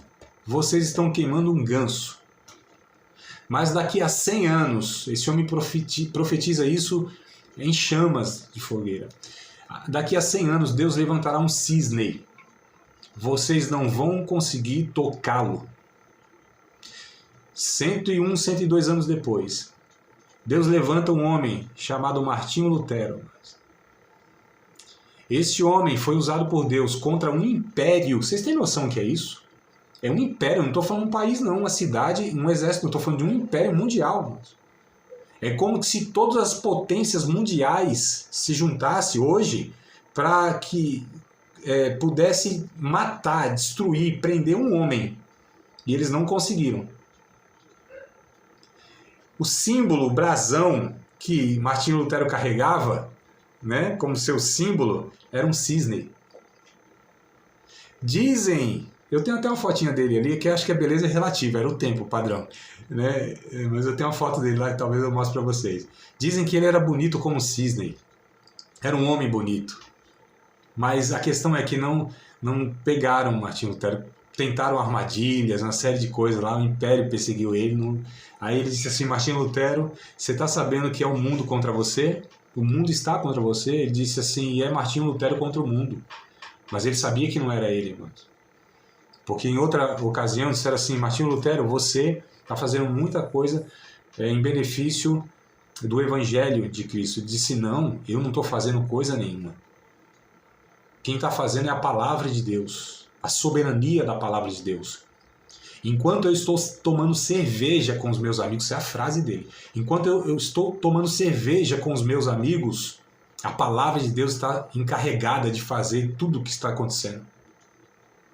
vocês estão queimando um ganso, mas daqui a 100 anos, esse homem profetiza isso em chamas de fogueira, daqui a 100 anos Deus levantará um cisne, vocês não vão conseguir tocá-lo. 101, 102 anos depois, Deus levanta um homem chamado Martinho Lutero. Esse homem foi usado por Deus contra um império. Vocês têm noção que é isso? É um império, não estou falando de um país não, uma cidade, um exército, não estou falando de um império mundial. É como se todas as potências mundiais se juntassem hoje para que pudesse matar, destruir, prender um homem. E eles não conseguiram. O símbolo, o brasão que Martinho Lutero carregava, né, como seu símbolo, era um cisne. Dizem, eu tenho até uma fotinha dele ali, que acho que a beleza é relativa, era o tempo padrão, né? Mas eu tenho uma foto dele lá que talvez eu mostre para vocês. Dizem que ele era bonito como um cisne, era um homem bonito, mas a questão é que não pegaram Martinho Lutero, tentaram armadilhas, uma série de coisas lá, o Império perseguiu ele. Aí ele disse assim, Martinho Lutero, você está sabendo que é o mundo contra você? O mundo está contra você? Ele disse assim, e é Martinho Lutero contra o mundo. Mas ele sabia que não era ele, irmãos. Porque em outra ocasião disseram assim, Martinho Lutero, você está fazendo muita coisa em benefício do Evangelho de Cristo. Ele disse, não, eu não estou fazendo coisa nenhuma. Quem está fazendo é a palavra de Deus, a soberania da palavra de Deus. Enquanto eu estou tomando cerveja com os meus amigos, essa é a frase dele, enquanto eu estou tomando cerveja com os meus amigos, a palavra de Deus está encarregada de fazer tudo o que está acontecendo.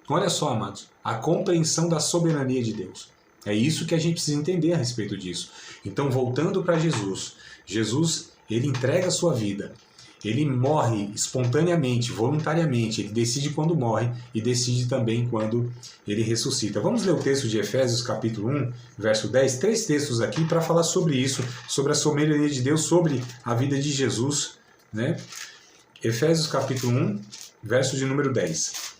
Olha só, amados, a compreensão da soberania de Deus. É isso que a gente precisa entender a respeito disso. Então, voltando para Jesus, ele entrega a sua vida. Ele morre espontaneamente, voluntariamente. Ele decide quando morre e decide também quando ele ressuscita. Vamos ler o texto de Efésios, capítulo 1, verso 10. 3 textos aqui para falar sobre isso, sobre a soberania de Deus, sobre a vida de Jesus, né? Efésios, capítulo 1, verso de número 10.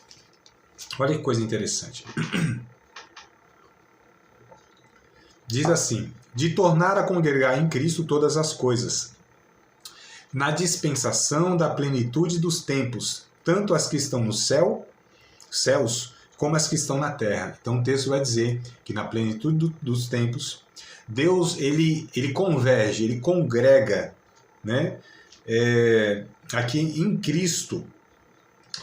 Olha que coisa interessante. Diz assim, de tornar a congregar em Cristo todas as coisas, na dispensação da plenitude dos tempos, tanto as que estão no céus, como as que estão na terra. Então o texto vai dizer que na plenitude dos tempos, Deus ele converge, ele congrega, né? Aqui em Cristo,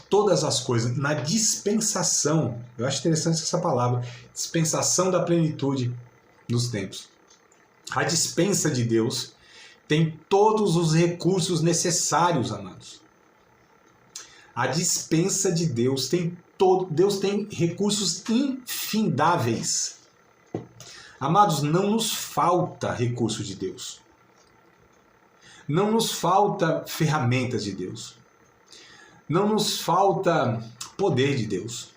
todas as coisas, na dispensação, eu acho interessante essa palavra, dispensação da plenitude dos tempos. A dispensa de Deus tem todos os recursos necessários, amados. A dispensa de Deus Deus tem recursos infindáveis. Amados, não nos falta recurso de Deus. Não nos falta ferramentas de Deus. Não nos falta poder de Deus.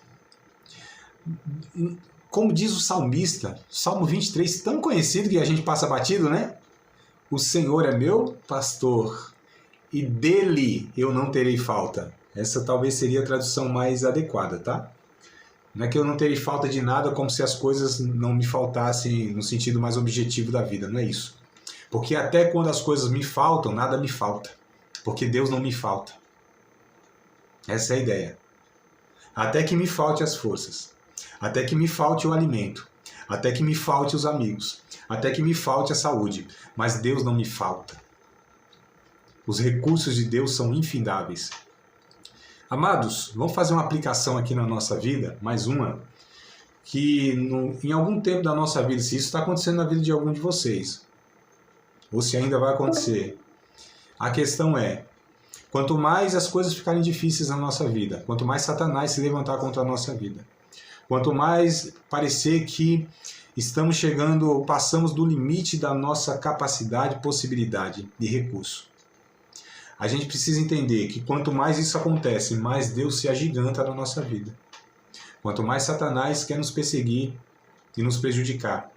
Como diz o salmista, Salmo 23, tão conhecido que a gente passa batido, né? O Senhor é meu pastor, e dele eu não terei falta. Essa talvez seria a tradução mais adequada, tá? Não é que eu não terei falta de nada, como se as coisas não me faltassem no sentido mais objetivo da vida, não é isso. Porque até quando as coisas me faltam, nada me falta. Porque Deus não me falta. Essa é a ideia. Até que me falte as forças. Até que me falte o alimento. Até que me falte os amigos. Até que me falte a saúde. Mas Deus não me falta. Os recursos de Deus são infindáveis. Amados, vamos fazer uma aplicação aqui na nossa vida, mais uma, que em algum tempo da nossa vida, se isso está acontecendo na vida de algum de vocês, ou se ainda vai acontecer, a questão é, quanto mais as coisas ficarem difíceis na nossa vida, quanto mais Satanás se levantar contra a nossa vida, quanto mais parecer que passamos do limite da nossa capacidade, possibilidade e recurso, a gente precisa entender que quanto mais isso acontece, mais Deus se agiganta na nossa vida. Quanto mais Satanás quer nos perseguir e nos prejudicar,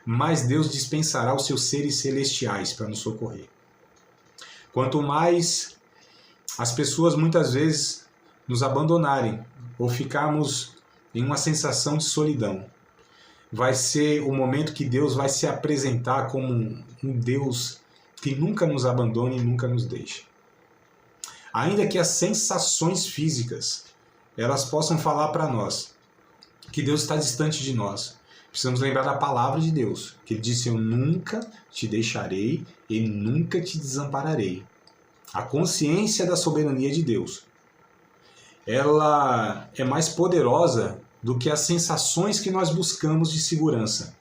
mais Deus dispensará os seus seres celestiais para nos socorrer. Quanto mais as pessoas muitas vezes nos abandonarem ou ficarmos em uma sensação de solidão, vai ser o momento que Deus vai se apresentar como um Deus que nunca nos abandona e nunca nos deixa. Ainda que as sensações físicas elas possam falar para nós que Deus está distante de nós, precisamos lembrar da palavra de Deus, que Ele disse, eu nunca te deixarei e nunca te desampararei. A consciência da soberania de Deus, ela é mais poderosa do que as sensações que nós buscamos de segurança.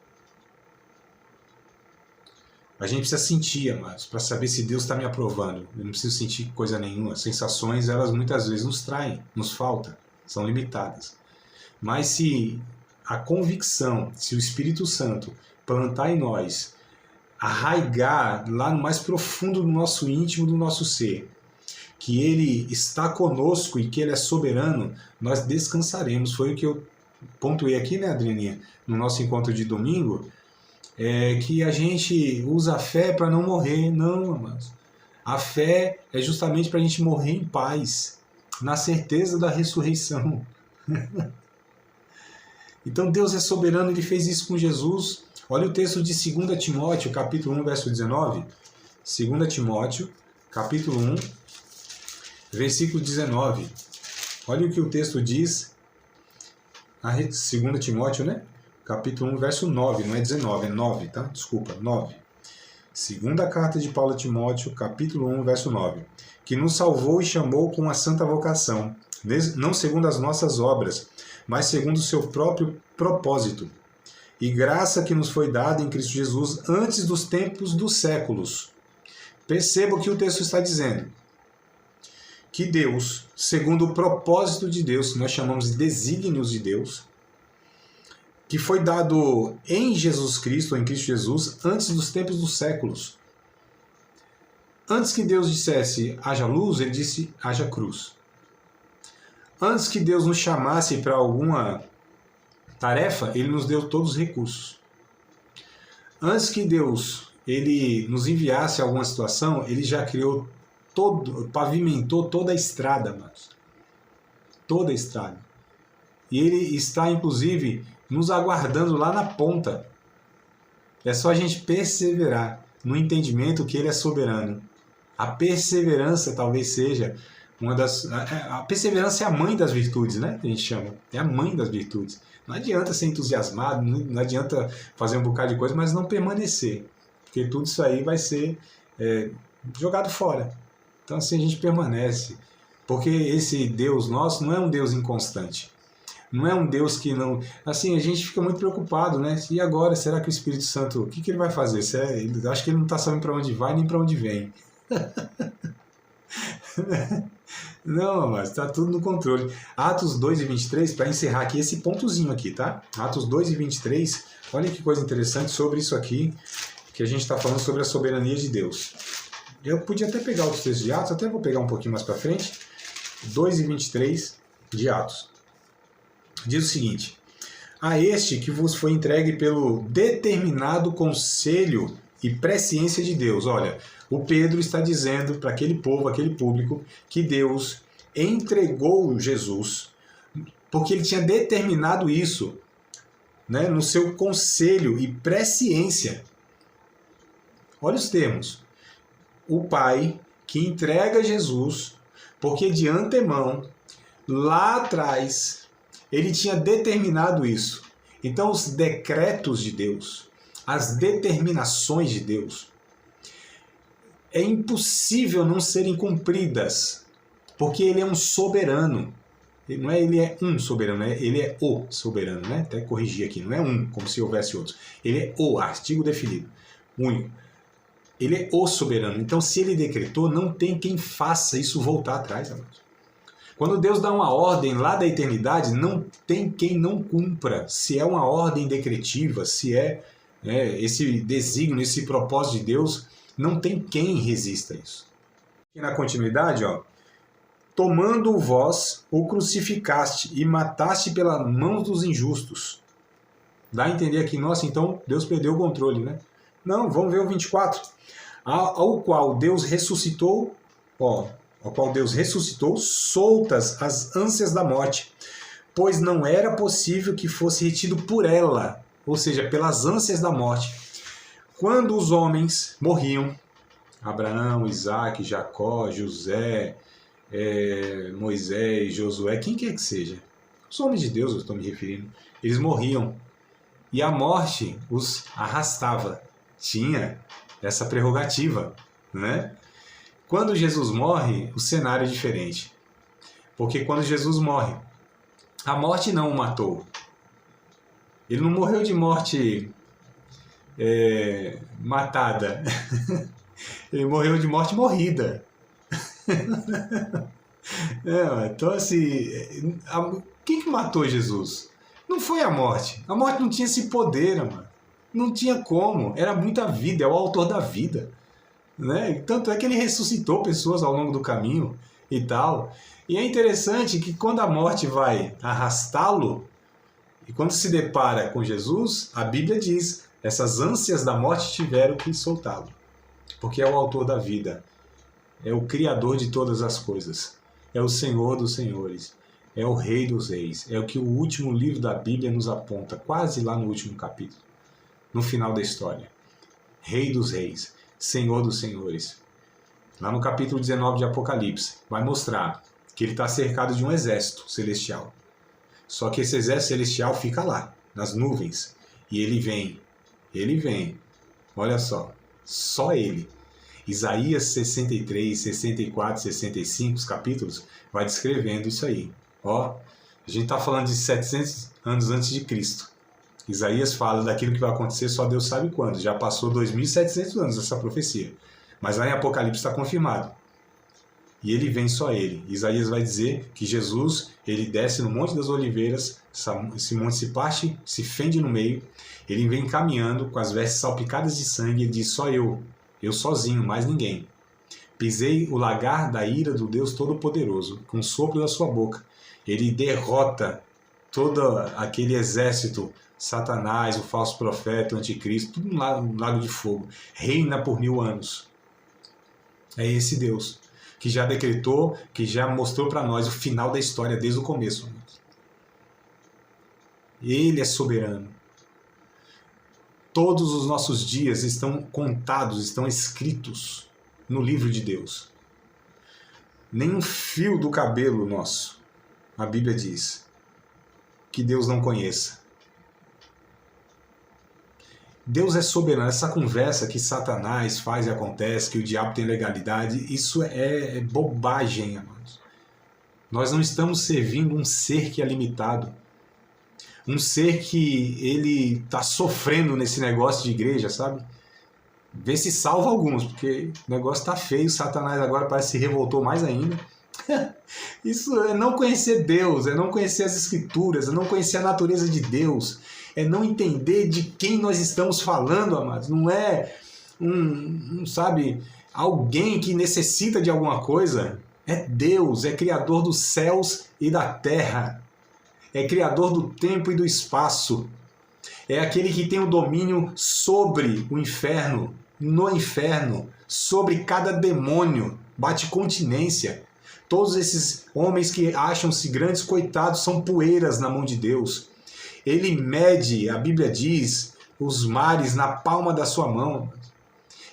A gente precisa sentir, amados, para saber se Deus está me aprovando. Eu não preciso sentir coisa nenhuma. As sensações, elas muitas vezes nos traem, nos faltam, são limitadas. Mas se a convicção, se o Espírito Santo plantar em nós, arraigar lá no mais profundo do nosso íntimo, do nosso ser, que Ele está conosco e que Ele é soberano, nós descansaremos. Foi o que eu pontuei aqui, né, Adrianinha, no nosso encontro de domingo, que a gente usa a fé para não morrer. Não, amados. A fé é justamente para a gente morrer em paz, na certeza da ressurreição. Então Deus é soberano, ele fez isso com Jesus. Olha o texto de 2 Timóteo, capítulo 1, verso 19. 2 Timóteo, capítulo 1, versículo 19. Olha o que o texto diz. 2 Timóteo, né? Capítulo 1, verso 9. Não é 19, é 9, tá? Desculpa, 9. Segunda carta de Paulo a Timóteo, capítulo 1, verso 9. Que nos salvou e chamou com a santa vocação, não segundo as nossas obras, mas segundo o seu próprio propósito, e graça que nos foi dada em Cristo Jesus antes dos tempos dos séculos. Perceba o que o texto está dizendo. Que Deus, segundo o propósito de Deus, que nós chamamos de desígnios de Deus, que foi dado em Jesus Cristo, ou em Cristo Jesus, antes dos tempos dos séculos. Antes que Deus dissesse haja luz, ele disse haja cruz. Antes que Deus nos chamasse para alguma tarefa, ele nos deu todos os recursos. Antes que Deus ele nos enviasse a alguma situação, ele já criou pavimentou toda a estrada, mas toda a estrada. E ele está, inclusive, nos aguardando lá na ponta. É só a gente perseverar no entendimento que ele é soberano. A perseverança talvez seja uma das... A perseverança é a mãe das virtudes, né? Que a gente chama. É a mãe das virtudes. Não adianta ser entusiasmado, não adianta fazer um bocado de coisa, mas não permanecer. Porque tudo isso aí vai ser jogado fora. Então assim a gente permanece. Porque esse Deus nosso não é um Deus inconstante. Não é um Deus que não... Assim, a gente fica muito preocupado, né? E agora, será que o Espírito Santo... O que ele vai fazer? Eu acho que ele não está sabendo para onde vai nem para onde vem. Não, mas está tudo no controle. Atos 2 e 23, para encerrar aqui esse pontozinho aqui, tá? Atos 2 e 23, olha que coisa interessante sobre isso aqui, que a gente está falando sobre a soberania de Deus. Eu podia até pegar outros textos de Atos, até vou pegar um pouquinho mais para frente. 2 e 23 de Atos. Diz o seguinte: a este que vos foi entregue pelo determinado conselho e presciência de Deus. Olha, o Pedro está dizendo para aquele povo, aquele público, que Deus entregou Jesus, porque ele tinha determinado isso, né, no seu conselho e presciência. Olha os termos. O Pai que entrega Jesus, porque de antemão, lá atrás, ele tinha determinado isso. Então, os decretos de Deus, as determinações de Deus, é impossível não serem cumpridas, porque ele é um soberano. Não é ele é um soberano, ele é o soberano, né? Até corrigir aqui, não é um, como se houvesse outros. Ele é o artigo definido, único. Ele é o soberano. Então, se ele decretou, não tem quem faça isso voltar atrás, amados. Quando Deus dá uma ordem lá da eternidade, não tem quem não cumpra. Se é uma ordem decretiva, se é esse desígnio, esse propósito de Deus, não tem quem resista a isso. E na continuidade, ó, tomando vós, o crucificaste e mataste pelas mãos dos injustos. Dá a entender aqui, nossa, então Deus perdeu o controle, né? Não, vamos ver o 24. Ao qual Deus ressuscitou, soltas as ânsias da morte, pois não era possível que fosse retido por ela, ou seja, pelas ânsias da morte. Quando os homens morriam, Abraão, Isaac, Jacó, José, Moisés, Josué, quem quer que seja, os homens de Deus eu estou me referindo, eles morriam e a morte os arrastava. Tinha essa prerrogativa, né? Quando Jesus morre, o cenário é diferente. Porque quando Jesus morre, a morte não o matou. Ele não morreu de morte matada. Ele morreu de morte morrida. Então, assim, quem que matou Jesus? Não foi a morte. A morte não tinha esse poder, mano. Não tinha como. Era muita vida. É o autor da vida. Né? Tanto é que ele ressuscitou pessoas ao longo do caminho e tal. E é interessante que quando a morte vai arrastá-lo, e quando se depara com Jesus, a Bíblia diz, essas ânsias da morte tiveram que soltá-lo. Porque é o autor da vida, é o Criador de todas as coisas, é o Senhor dos senhores, é o Rei dos Reis. É o que o último livro da Bíblia nos aponta, quase lá no último capítulo, no final da história. Rei dos Reis, Senhor dos Senhores. Lá no capítulo 19 de Apocalipse, vai mostrar que ele está cercado de um exército celestial. Só que esse exército celestial fica lá, nas nuvens. E ele vem. Olha só ele. Isaías 63, 64, 65, os capítulos, vai descrevendo isso aí. Ó, a gente está falando de 700 anos antes de Cristo. Isaías fala daquilo que vai acontecer, só Deus sabe quando. Já passou 2.700 anos essa profecia. Mas lá em Apocalipse está confirmado. E ele vem só ele. Isaías vai dizer que Jesus, ele desce no Monte das Oliveiras, esse monte se parte, se fende no meio, ele vem caminhando com as vestes salpicadas de sangue e ele diz: só eu sozinho, mais ninguém. Pisei o lagar da ira do Deus Todo-Poderoso, com o sopro da sua boca. Ele derrota todo aquele exército, Satanás, o falso profeta, o anticristo, tudo no lago de fogo. Reina por 1000 anos. É esse Deus que já decretou, que já mostrou para nós o final da história desde o começo. Ele é soberano. Todos os nossos dias estão contados, estão escritos no livro de Deus. Nem um fio do cabelo nosso, a Bíblia diz, que Deus não conheça. Deus é soberano. Essa conversa que Satanás faz e acontece, que o diabo tem legalidade, isso é bobagem, amados. Nós não estamos servindo um ser que é limitado. Um ser que ele está sofrendo nesse negócio de igreja, sabe? Vê se salva alguns, porque o negócio está feio. Satanás agora parece que se revoltou mais ainda. Isso é não conhecer Deus, é não conhecer as Escrituras, é não conhecer a natureza de Deus, é não entender de quem nós estamos falando, amados. Não é sabe, alguém que necessita de alguma coisa. É Deus, é Criador dos céus e da terra. É Criador do tempo e do espaço. É aquele que tem o domínio sobre o inferno, no inferno, sobre cada demônio, bate continência. Todos esses homens que acham-se grandes, coitados, são poeiras na mão de Deus. Ele mede, a Bíblia diz, os mares na palma da sua mão.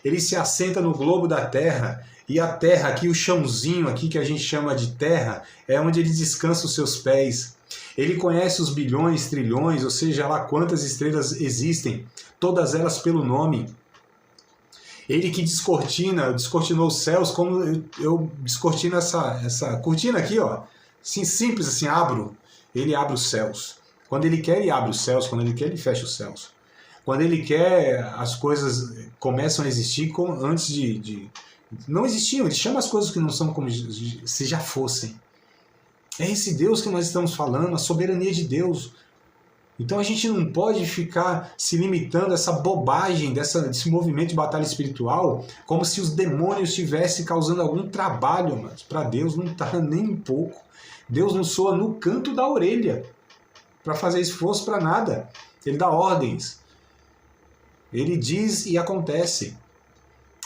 Ele se assenta no globo da terra, e a terra aqui, o chãozinho aqui que a gente chama de terra, é onde ele descansa os seus pés. Ele conhece os bilhões, trilhões, ou seja lá quantas estrelas existem, todas elas pelo nome. Ele que descortinou os céus, como eu descortino essa cortina aqui, ó. Assim, simples assim, ele abre os céus. Quando ele quer, ele abre os céus. Quando ele quer, ele fecha os céus. Quando ele quer, as coisas começam a existir antes de não existiam. Ele chama as coisas que não são como se já fossem. É esse Deus que nós estamos falando, a soberania de Deus. Então a gente não pode ficar se limitando a essa bobagem desse movimento de batalha espiritual, como se os demônios estivessem causando algum trabalho, mas para Deus não está nem um pouco. Deus não soa no canto da orelha para fazer esforço para nada. Ele dá ordens. Ele diz e acontece.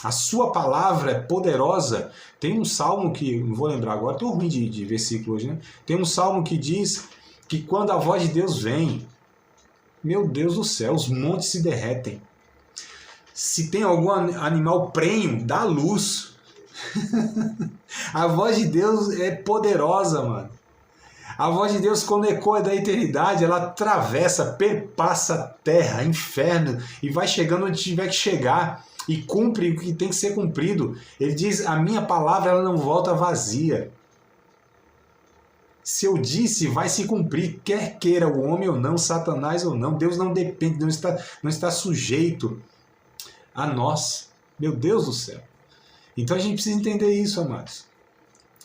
A sua palavra é poderosa. Tem um salmo que, não vou lembrar agora, estou ruim de versículo hoje, né? Tem um salmo que diz que quando a voz de Deus vem, meu Deus do céu, os montes se derretem. Se tem algum animal prenho, dá luz. A voz de Deus é poderosa, mano. A voz de Deus, quando ecoa da eternidade, ela atravessa, perpassa terra, inferno, e vai chegando onde tiver que chegar, e cumpre o que tem que ser cumprido. Ele diz, a minha palavra ela não volta vazia. Se eu disse, vai se cumprir, quer queira o homem ou não, Satanás ou não. Deus não depende, não está sujeito a nós. Meu Deus do céu. Então a gente precisa entender isso, amados.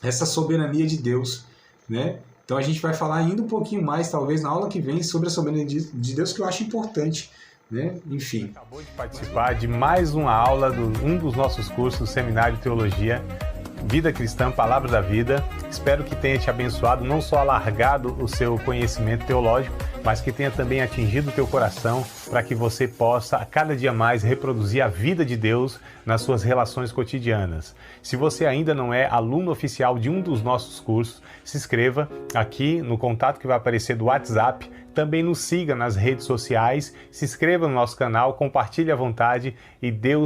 Essa soberania de Deus, né? Então a gente vai falar ainda um pouquinho mais, talvez na aula que vem, sobre a soberania de Deus, que eu acho importante, né? Enfim. Acabou de participar de mais uma aula de um dos nossos cursos do Seminário de Teologia. Vida Cristã, Palavra da Vida. Espero que tenha te abençoado, não só alargado o seu conhecimento teológico, mas que tenha também atingido o teu coração para que você possa, a cada dia mais, reproduzir a vida de Deus nas suas relações cotidianas. Se você ainda não é aluno oficial de um dos nossos cursos, se inscreva aqui no contato que vai aparecer do WhatsApp. Também nos siga nas redes sociais, se inscreva no nosso canal, compartilhe à vontade e Deus